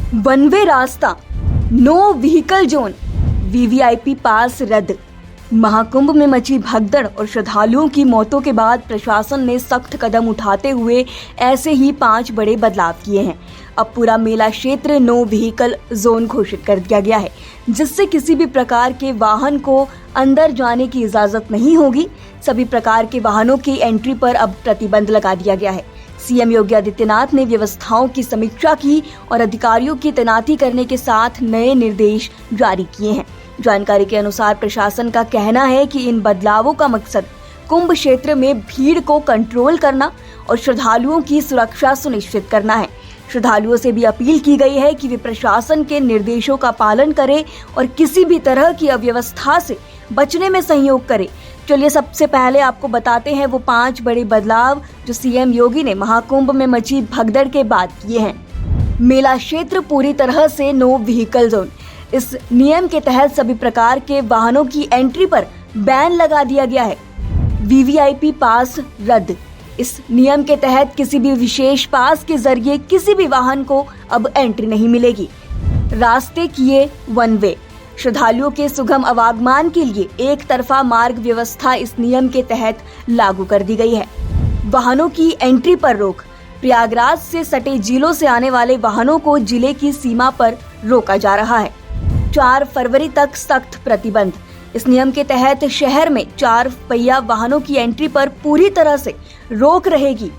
One way रास्ता, no vehicle zone, VVIP पास रद्द। महाकुंभ में मची भगदड़ और श्रद्धालुओं की मौतों के बाद प्रशासन ने सख्त कदम उठाते हुए ऐसे ही 5 बड़े बदलाव किए हैं। अब पूरा मेला क्षेत्र नो व्हीकल जोन घोषित कर दिया गया है, जिससे किसी भी प्रकार के वाहन को अंदर जाने की इजाजत नहीं होगी। सभी प्रकार के वाहनों की एंट्री पर अब प्रतिबंध लगा दिया गया है। सीएम योगी आदित्यनाथ ने व्यवस्थाओं की समीक्षा की और अधिकारियों की तैनाती करने के साथ नए निर्देश जारी किए हैं। जानकारी के अनुसार प्रशासन का कहना है कि इन बदलावों का मकसद कुंभ क्षेत्र में भीड़ को कंट्रोल करना और श्रद्धालुओं की सुरक्षा सुनिश्चित करना है। श्रद्धालुओं से भी अपील की गई है कि वे प्रशासन के निर्देशों का पालन करें और किसी भी तरह की अव्यवस्था से बचने में सहयोग करें। चलिए सबसे पहले आपको बताते हैं वो 5 बड़े बदलाव जो सीएम योगी ने महाकुंभ में मची भगदड़ के बाद किए हैं। मेला क्षेत्र पूरी तरह से नो व्हीकल जोन। इस नियम के तहत सभी प्रकार के वाहनों की एंट्री पर बैन लगा दिया गया है। वीवीआईपी पास रद्द। इस नियम के तहत किसी भी विशेष पास के जरिए किसी भी वाहन को अब एंट्री नहीं मिलेगी। रास्ते किए वन वे। श्रद्धालुओं के सुगम आवागमन के लिए एक तरफा मार्ग व्यवस्था इस नियम के तहत लागू कर दी गई है। वाहनों की एंट्री पर रोक। प्रयागराज से सटे जिलों से आने वाले वाहनों को जिले की सीमा पर रोका जा रहा है। 4 फरवरी तक सख्त प्रतिबंध। इस नियम के तहत शहर में 4 पहिया वाहनों की एंट्री पर पूरी तरह से रोक रहेगी।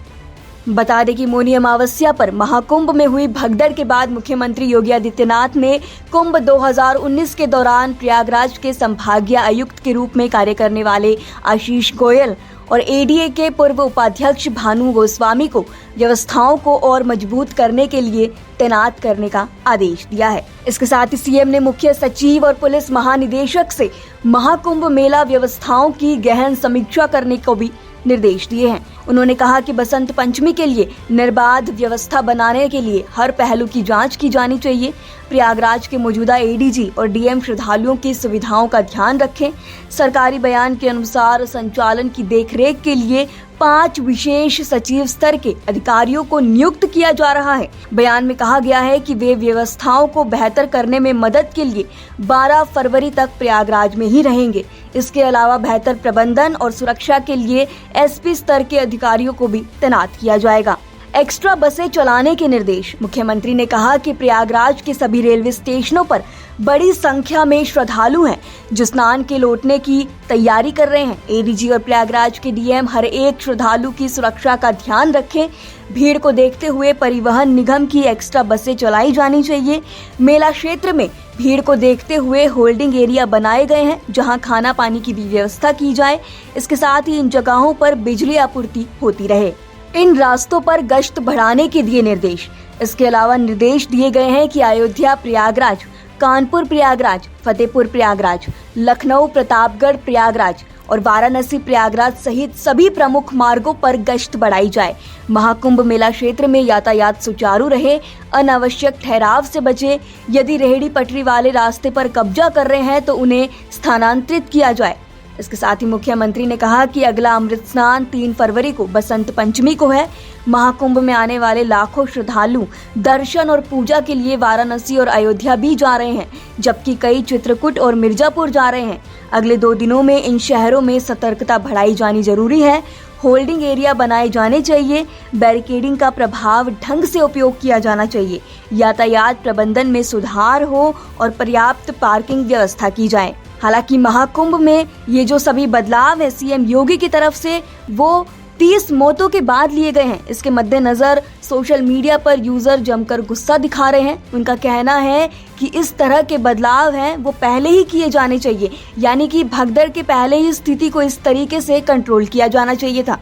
बता दें कि मौनी अमावस्या पर महाकुंभ में हुई भगदड़ के बाद मुख्यमंत्री योगी आदित्यनाथ ने कुंभ 2019 के दौरान प्रयागराज के संभागीय आयुक्त के रूप में कार्य करने वाले आशीष गोयल और एडीए के पूर्व उपाध्यक्ष भानु गोस्वामी को व्यवस्थाओं को और मजबूत करने के लिए तैनात करने का आदेश दिया है। इसके साथ ही सीएम ने मुख्य सचिव और पुलिस महानिदेशक से महाकुंभ मेला व्यवस्थाओं की गहन समीक्षा करने को भी निर्देश दिए हैं। उन्होंने कहा कि बसंत पंचमी के लिए निर्बाध व्यवस्था बनाने के लिए हर पहलू की जांच की जानी चाहिए। प्रयागराज के मौजूदा एडीजी और डीएम श्रद्धालुओं की सुविधाओं का ध्यान रखें। सरकारी बयान के अनुसार संचालन की देखरेख के लिए 5 विशेष सचिव स्तर के अधिकारियों को नियुक्त किया जा रहा है। बयान में कहा गया है कि वे व्यवस्थाओं को बेहतर करने में मदद के लिए 12 फरवरी तक प्रयागराज में ही रहेंगे। इसके अलावा बेहतर प्रबंधन और सुरक्षा के लिए एसपी स्तर के अधिकारियों को भी तैनात किया जाएगा। एक्स्ट्रा बसें चलाने के निर्देश। मुख्यमंत्री ने कहा कि प्रयागराज के सभी रेलवे स्टेशनों पर बड़ी संख्या में श्रद्धालु हैं जो स्नान के लौटने की तैयारी कर रहे हैं। एडीजी और प्रयागराज के डीएम हर एक श्रद्धालु की सुरक्षा का ध्यान रखें। भीड़ को देखते हुए परिवहन निगम की एक्स्ट्रा बसें चलाई जानी चाहिए। मेला क्षेत्र में भीड़ को देखते हुए होल्डिंग एरिया बनाए गए हैं जहां खाना पानी की भी व्यवस्था की जाए। इसके साथ ही इन जगहों पर बिजली आपूर्ति होती रहे। इन रास्तों पर गश्त बढ़ाने के दिए निर्देश। इसके अलावा निर्देश दिए गए हैं कि अयोध्या प्रयागराज, कानपुर प्रयागराज, फतेहपुर प्रयागराज, लखनऊ प्रतापगढ़ प्रयागराज और वाराणसी प्रयागराज सहित सभी प्रमुख मार्गों पर गश्त बढ़ाई जाए। महाकुंभ मेला क्षेत्र में यातायात सुचारू रहे। अनावश्यक ठहराव से बचे। यदि रेहड़ी पटरी वाले रास्ते पर कब्जा कर रहे हैं तो उन्हें स्थानांतरित किया जाए। इसके साथ ही मुख्यमंत्री ने कहा कि अगला अमृत स्नान 3 फरवरी को बसंत पंचमी को है। महाकुंभ में आने वाले लाखों श्रद्धालु दर्शन और पूजा के लिए वाराणसी और अयोध्या भी जा रहे हैं, जबकि कई चित्रकूट और मिर्जापुर जा रहे हैं। अगले 2 दिनों में इन शहरों में सतर्कता बढ़ाई जानी जरूरी है। होल्डिंग एरिया बनाए जाने चाहिए। बैरिकेडिंग का प्रभाव ढंग से उपयोग किया जाना चाहिए। यातायात प्रबंधन में सुधार हो और पर्याप्त पार्किंग व्यवस्था की जाए। हालांकि महाकुंभ में ये जो सभी बदलाव है सीएम योगी की तरफ से वो 30 मौतों के बाद लिए गए हैं। इसके मद्देनजर सोशल मीडिया पर यूजर जमकर गुस्सा दिखा रहे हैं। उनका कहना है कि इस तरह के बदलाव हैं वो पहले ही किए जाने चाहिए, यानी कि भगदड़ के पहले ही स्थिति को इस तरीके से कंट्रोल किया जाना चाहिए था।